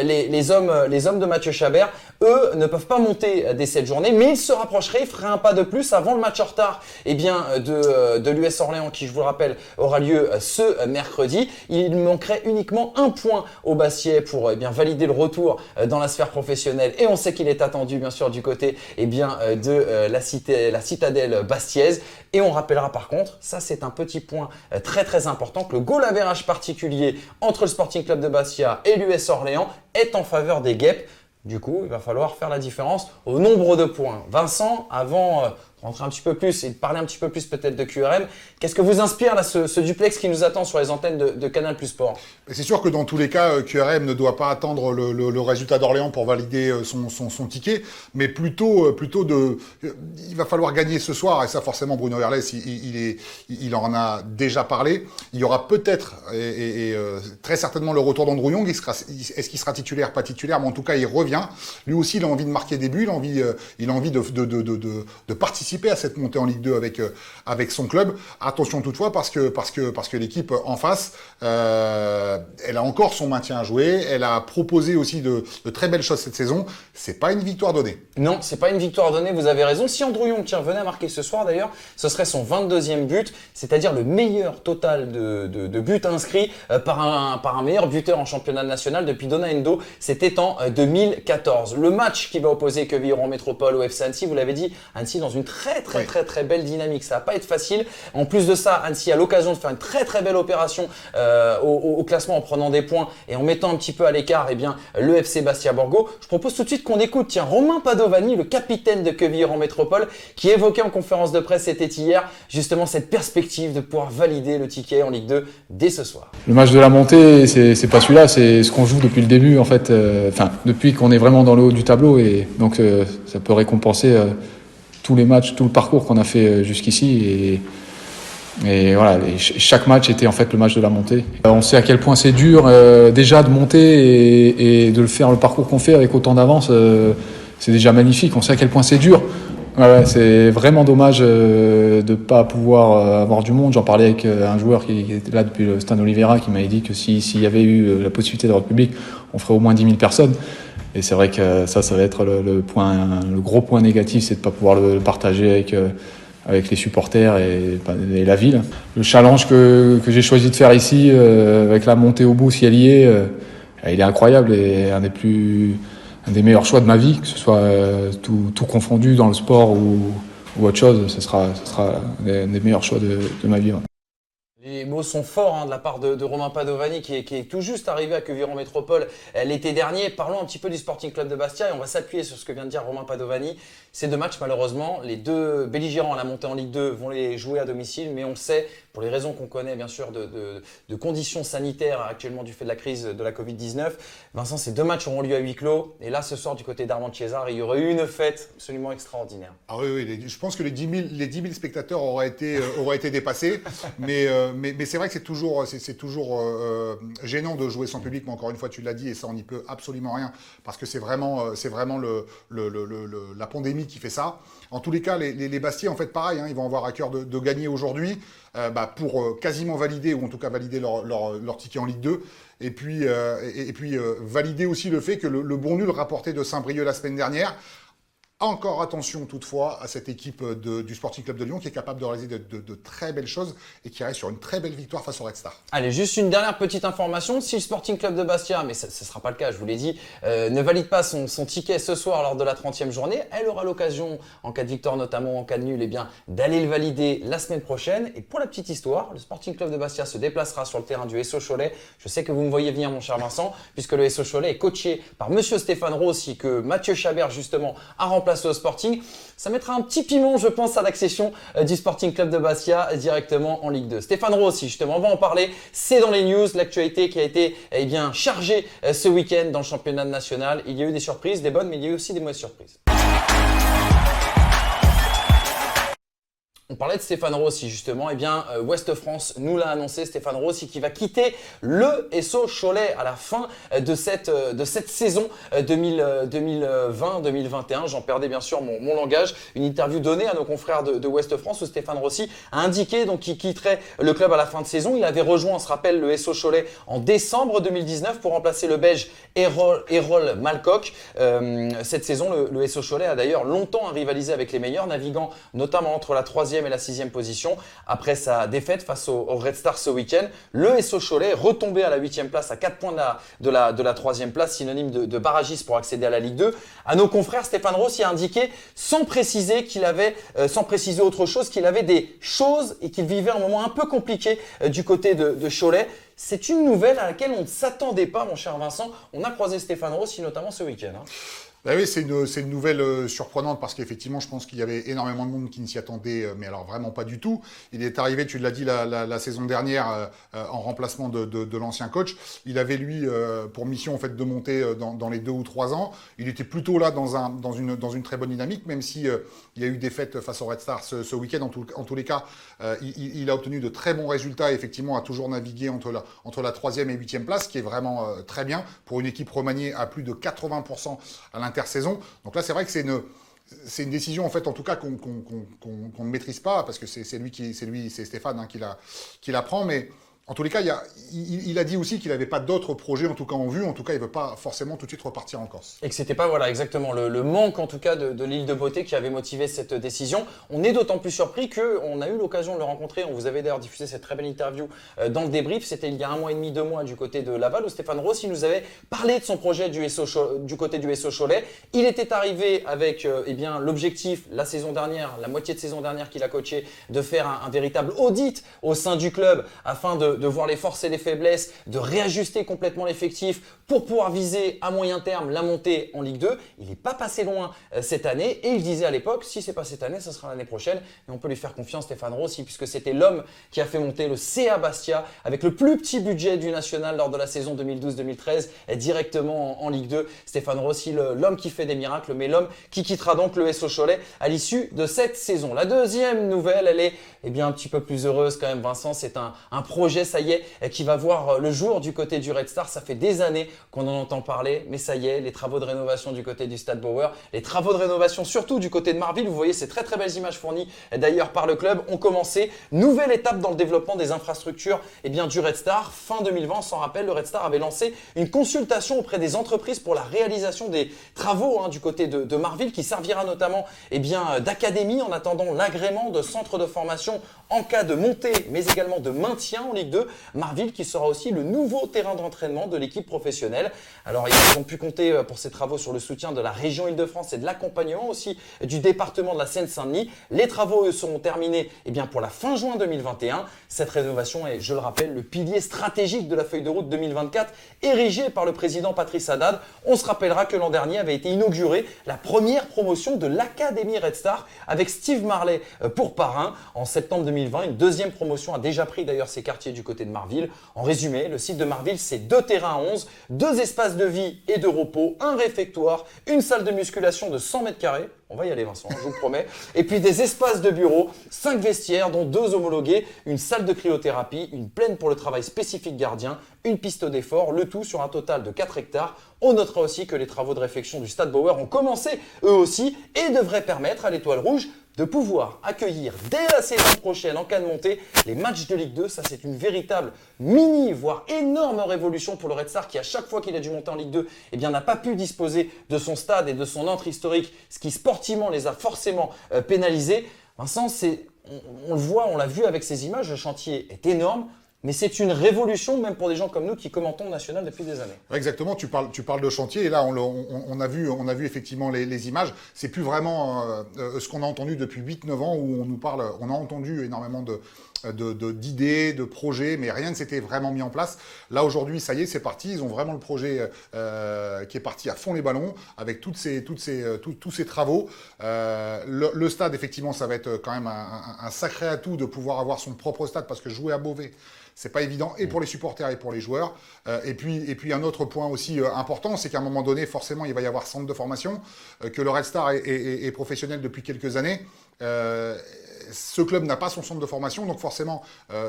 les hommes de Mathieu Chabert, eux, ne peuvent pas monter dès cette journée, mais ils se rapprocheraient, ils feraient un pas de plus avant le match en retard de l'US Orléans, qui, je vous le rappelle, aura lieu ce mercredi. Il manquerait uniquement 1 point au Bastia pour valider le retour dans la sphère professionnelle. Et on sait qu'il est attendu, bien sûr, du côté de la citadelle bastiaise. Et on rappellera par contre, ça c'est un petit point très très important, que le goal average particulier entre le Sporting Club de Bastia et l'US Orléans est en faveur des Guêpes. Du coup, il va falloir faire la différence au nombre de points. Vincent, avant de rentrer un petit peu plus et de parler un petit peu plus peut-être de QRM, qu'est-ce que vous inspire là, ce duplex qui nous attend sur les antennes de Canal+ Sport? C'est sûr que dans tous les cas, QRM ne doit pas attendre le résultat d'Orléans pour valider son ticket, mais plutôt il va falloir gagner ce soir, et ça forcément Bruno Irles, il en a déjà parlé. Il y aura peut-être et très certainement le retour d'Andrew Young. Est-ce qu'il sera titulaire, pas titulaire, mais en tout cas il revient. Lui aussi il a envie de marquer des buts, il a envie de participer à cette montée en Ligue 2 avec son club. Attention toutefois parce que l'équipe en face, elle a encore son maintien à jouer. Elle a proposé aussi de très belles choses cette saison. C'est pas une victoire donnée. Non, c'est pas une victoire donnée. Vous avez raison. Si Andrew Young venait à marquer ce soir d'ailleurs, ce serait son 22e but, c'est-à-dire le meilleur total de buts inscrits par un meilleur buteur en championnat national depuis Dona Endo. C'était en 2014. Le match qui va opposer Queviron Métropole au FC Annecy, vous l'avez dit, Annecy dans une très belle dynamique. Ça va pas être facile. En plus de ça, Annecy a l'occasion de faire une très belle opération au classement en prenant des points et en mettant un petit peu à l'écart le FC Bastia Borgo. Je propose tout de suite qu'on écoute Romain Padovani, le capitaine de Queviron Métropole, qui évoquait en conférence de presse, c'était hier, justement cette perspective de pouvoir valider le ticket en Ligue 2 dès ce soir. Le match de la montée, c'est pas celui-là, c'est ce qu'on joue depuis le début en fait, depuis qu'on est vraiment dans le haut du tableau, et donc ça peut récompenser tous les matchs, tout le parcours qu'on a fait jusqu'ici, Et voilà, chaque match était en fait le match de la montée. On sait à quel point c'est dur déjà de monter et de le faire le parcours qu'on fait avec autant d'avance. C'est déjà magnifique. On sait à quel point c'est dur. Ouais, c'est vraiment dommage de ne pas pouvoir avoir du monde. J'en parlais avec un joueur qui était là depuis le Stan Oliveira qui m'avait dit que s'il y avait eu la possibilité d'avoir du public, on ferait au moins 10 000 personnes. Et c'est vrai que ça va être le gros point négatif, c'est de ne pas pouvoir le partager avec les supporters et la ville. Le challenge que j'ai choisi de faire ici, avec la montée au bout, si elle y est, il est incroyable et un des meilleurs choix de ma vie, que ce soit tout confondu dans le sport ou autre chose, ce sera des meilleurs choix de ma vie. Ouais. Les mots sont forts de la part de Romain Padovani qui est tout juste arrivé à Queviron Métropole l'été dernier. Parlons un petit peu du Sporting Club de Bastia et on va s'appuyer sur ce que vient de dire Romain Padovani. Ces deux matchs, malheureusement, les deux belligérants à la montée en Ligue 2 vont les jouer à domicile, mais on le sait, pour les raisons qu'on connaît bien sûr de conditions sanitaires actuellement du fait de la crise de la Covid-19. Vincent, ces deux matchs auront lieu à huis clos et là ce soir du côté d'Armand César, il y aurait eu une fête absolument extraordinaire. Ah oui, je pense que les 10 000 spectateurs auraient été dépassés, mais c'est vrai que c'est toujours gênant de jouer sans public, mais encore une fois tu l'as dit et ça on n'y peut absolument rien parce que c'est vraiment la pandémie qui fait ça. En tous les cas, les Bastiais, en fait, pareil, ils vont avoir à cœur de gagner aujourd'hui pour quasiment valider, ou en tout cas valider leur ticket en Ligue 2. Et puis valider aussi le fait que le bon nul rapporté de Saint-Brieuc la semaine dernière. Encore attention toutefois à cette équipe du Sporting Club de Lyon qui est capable de réaliser de très belles choses et qui reste sur une très belle victoire face au Red Star. Allez, juste une dernière petite information. Si le Sporting Club de Bastia, mais ce ne sera pas le cas, je vous l'ai dit, ne valide pas son ticket ce soir lors de la 30e journée, elle aura l'occasion, en cas de victoire notamment, en cas de nul, d'aller le valider la semaine prochaine. Et pour la petite histoire, le Sporting Club de Bastia se déplacera sur le terrain du SO Cholet. Je sais que vous me voyez venir, mon cher Vincent, puisque le SO Cholet est coaché par monsieur Stéphane Rossi, que Mathieu Chabert, justement, a remplacé au Sporting. Ça mettra un petit piment, je pense, à l'accession du Sporting Club de Bastia directement en Ligue 2. Stéphane Rossi, justement, on va en parler. C'est dans les news, l'actualité qui a été chargée ce week-end dans le championnat national. Il y a eu des surprises, des bonnes, mais il y a eu aussi des mauvaises surprises. On parlait de Stéphane Rossi justement, Ouest France nous l'a annoncé, Stéphane Rossi qui va quitter le SO Cholet à la fin de cette saison 2020-2021. J'en perdais bien sûr mon langage. Une interview donnée à nos confrères de Ouest France où Stéphane Rossi a indiqué qu'il quitterait le club à la fin de saison. Il avait rejoint, on se rappelle, le SO Cholet en décembre 2019 pour remplacer le Belge Errol Malcoq. Cette saison, le SO Cholet a d'ailleurs longtemps rivalisé avec les meilleurs, naviguant notamment entre la 3e et la 6e position. Après sa défaite face au Red Star ce week-end, le SO Cholet est retombé à la 8e place, à 4 points de la 3e place, synonyme de barragiste pour accéder à la Ligue 2. À nos confrères, Stéphane Rossi a indiqué, sans préciser autre chose, qu'il avait des choses et qu'il vivait un moment un peu compliqué du côté de Cholet. C'est une nouvelle à laquelle on ne s'attendait pas, mon cher Vincent. On a croisé Stéphane Rossi notamment ce week-end. Ben oui, c'est une nouvelle surprenante parce qu'effectivement, je pense qu'il y avait énormément de monde qui ne s'y attendait, mais alors vraiment pas du tout. Il est arrivé, tu l'as dit, la saison dernière en remplacement de l'ancien coach. Il avait, lui, pour mission en fait, de monter dans les 2 ou 3 ans. Il était plutôt là dans une très bonne dynamique, même si il y a eu des fêtes face au Red Star ce week-end. En tous les cas, il a obtenu de très bons résultats et effectivement a toujours navigué entre la 3e et 8e place, ce qui est vraiment très bien pour une équipe remaniée à plus de 80% à l'intersaison. Donc là, c'est vrai que c'est une décision, en fait, en tout cas, qu'on ne maîtrise pas, parce que c'est Stéphane qui la prend, mais en tous les cas, il a dit aussi qu'il n'avait pas d'autres projets, en tout cas en vue. En tout cas, il ne veut pas forcément tout de suite repartir en Corse. Et que ce n'était pas, exactement, le manque, en tout cas, de l'île de Beauté qui avait motivé cette décision. On est d'autant plus surpris qu'on a eu l'occasion de le rencontrer. On vous avait d'ailleurs diffusé cette très belle interview dans le débrief. C'était il y a 1 mois et demi, 2 mois du côté de Laval, où Stéphane Rossi nous avait parlé de son projet du côté du SO Cholet. Il était arrivé avec l'objectif, la moitié de saison dernière qu'il a coaché, de faire un véritable audit au sein du club afin de de voir les forces et les faiblesses, de réajuster complètement l'effectif pour pouvoir viser à moyen terme la montée en Ligue 2. Il n'est pas passé loin cette année et il disait à l'époque, si c'est pas cette année, ça sera l'année prochaine. Et on peut lui faire confiance, Stéphane Rossi, puisque c'était l'homme qui a fait monter le CA Bastia avec le plus petit budget du national lors de la saison 2012-2013 directement en Ligue 2. Stéphane Rossi, l'homme qui fait des miracles, mais l'homme qui quittera donc le SO Cholet à l'issue de cette saison. La deuxième nouvelle, elle est un petit peu plus heureuse quand même, Vincent. C'est un projet, ça y est, qui va voir le jour du côté du Red Star. Ça fait des années qu'on en entend parler, mais ça y est, les travaux de rénovation du côté du Stade Bauer, les travaux de rénovation surtout du côté de Marville, vous voyez ces très très belles images fournies d'ailleurs par le club, ont commencé. Nouvelle étape dans le développement des infrastructures du Red Star. Fin 2020, on s'en rappelle, le Red Star avait lancé une consultation auprès des entreprises pour la réalisation des travaux du côté de Marville, qui servira notamment d'académie en attendant l'agrément de centres de formation en cas de montée, mais également de maintien en Ligue 2. Marville qui sera aussi le nouveau terrain d'entraînement de l'équipe professionnelle. Alors ils ont pu compter pour ces travaux sur le soutien de la région Île-de-France et de l'accompagnement aussi du département de la Seine-Saint-Denis. Les travaux eux, seront terminés pour la fin juin 2021. Cette rénovation est, je le rappelle, le pilier stratégique de la feuille de route 2024 érigée par le président Patrice Haddad. On se rappellera que l'an dernier avait été inaugurée la première promotion de l'Académie Red Star avec Steve Marley pour parrain. En septembre 2020, une deuxième promotion a déjà pris d'ailleurs ses quartiers du côté de Marville. En résumé, le site de Marville, c'est 2 terrains à 11, 2 espaces de vie et de repos, un réfectoire, une salle de musculation de 100 mètres carrés. On va y aller, Vincent, je vous le promets. Et puis des espaces de bureau, 5 vestiaires, dont 2 homologués, une salle de cryothérapie, une plaine pour le travail spécifique gardien, une piste d'effort, le tout sur un total de 4 hectares. On notera aussi que les travaux de réfection du Stade Bauer ont commencé eux aussi et devraient permettre à l'Étoile Rouge de pouvoir accueillir dès la saison prochaine en cas de montée les matchs de Ligue 2. Ça, c'est une véritable mini, voire énorme révolution pour le Red Star qui, à chaque fois qu'il a dû monter en Ligue 2, n'a pas pu disposer de son stade et de son entre historique, ce qui sportivement les a forcément pénalisés. Vincent, on le voit, on l'a vu avec ces images, le chantier est énorme. Mais c'est une révolution même pour des gens comme nous qui commentons le national depuis des années. Exactement, tu parles de chantier et là on a vu effectivement les images. C'est plus vraiment ce qu'on a entendu depuis 8-9 ans où on a entendu énormément d'idées, de projets, mais rien ne s'était vraiment mis en place. Là aujourd'hui, ça y est, c'est parti. Ils ont vraiment le projet qui est parti à fond les ballons avec tous ces travaux. Le stade, effectivement, ça va être quand même un sacré atout de pouvoir avoir son propre stade parce que jouer à Beauvais, c'est pas évident, et pour les supporters et pour les joueurs. Et puis un autre point aussi important, c'est qu'à un moment donné, forcément, il va y avoir centre de formation, que le Red Star est professionnel depuis quelques années. Ce club n'a pas son centre de formation, donc forcément,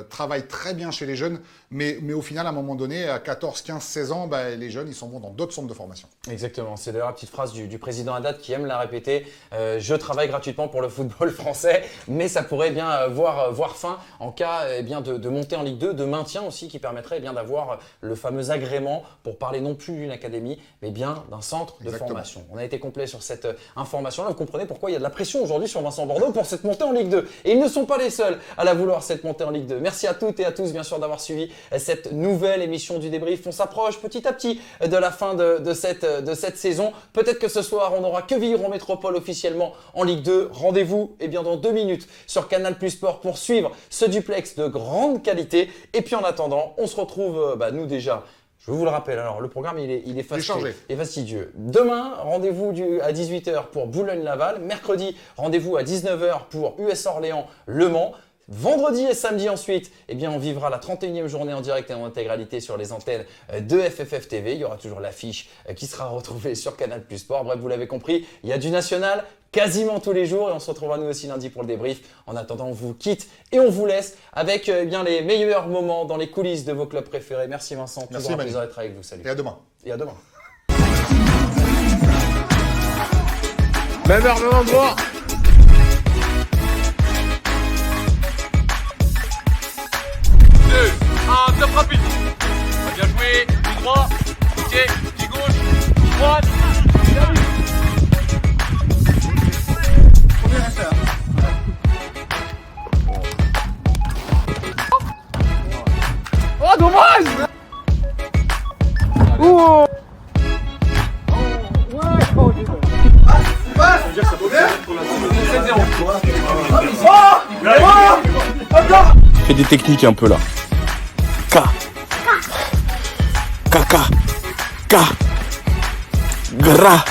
travaille très bien chez les jeunes, mais au final, à un moment donné, à 14, 15, 16 ans, les jeunes, ils s'en vont dans d'autres centres de formation. Exactement, c'est d'ailleurs la petite phrase du président Haddad qui aime la répéter. Je travaille gratuitement pour le football français, mais ça pourrait bien voir fin en cas de montée en Ligue 2, de maintien aussi, qui permettrait d'avoir le fameux agrément pour parler non plus d'une académie, mais bien d'un centre de formation. On a été complet sur cette information-là. Vous comprenez pourquoi il y a de la pression aujourd'hui sur Vincent Bordeaux pour cette montée en Ligue 2. Et ils ne sont pas les seuls à la vouloir, cette montée en Ligue 2. Merci à toutes et à tous, bien sûr, d'avoir suivi cette nouvelle émission du débrief. On s'approche petit à petit de la fin de cette saison. Peut-être que ce soir, on n'aura que Villers Métropole officiellement en Ligue 2. Rendez-vous dans 2 minutes sur Canal Plus Sport pour suivre ce duplex de grande qualité. Et puis en attendant, on se retrouve, nous déjà. Je vous le rappelle, alors le programme il est fastidieux. Demain, rendez-vous à 18h pour Boulogne-Laval. Mercredi, rendez-vous à 19h pour US Orléans-Le Mans. Vendredi et samedi ensuite, on vivra la 31e journée en direct et en intégralité sur les antennes de FFF TV. Il y aura toujours l'affiche qui sera retrouvée sur Canal Plus Sport. Bref, vous l'avez compris, il y a du national quasiment tous les jours et on se retrouvera nous aussi lundi pour le débrief. En attendant, on vous quitte et on vous laisse avec les meilleurs moments dans les coulisses de vos clubs préférés. Merci Vincent, toujours un plaisir d'être avec vous. Salut. Et à demain. Et à demain. Même heure, même endroit. Un top rapide. Bien joué, pied droit, pied gauche, pied droite. Oh dommage. Oh. Fais des techniques un peu là. Caca. Gras.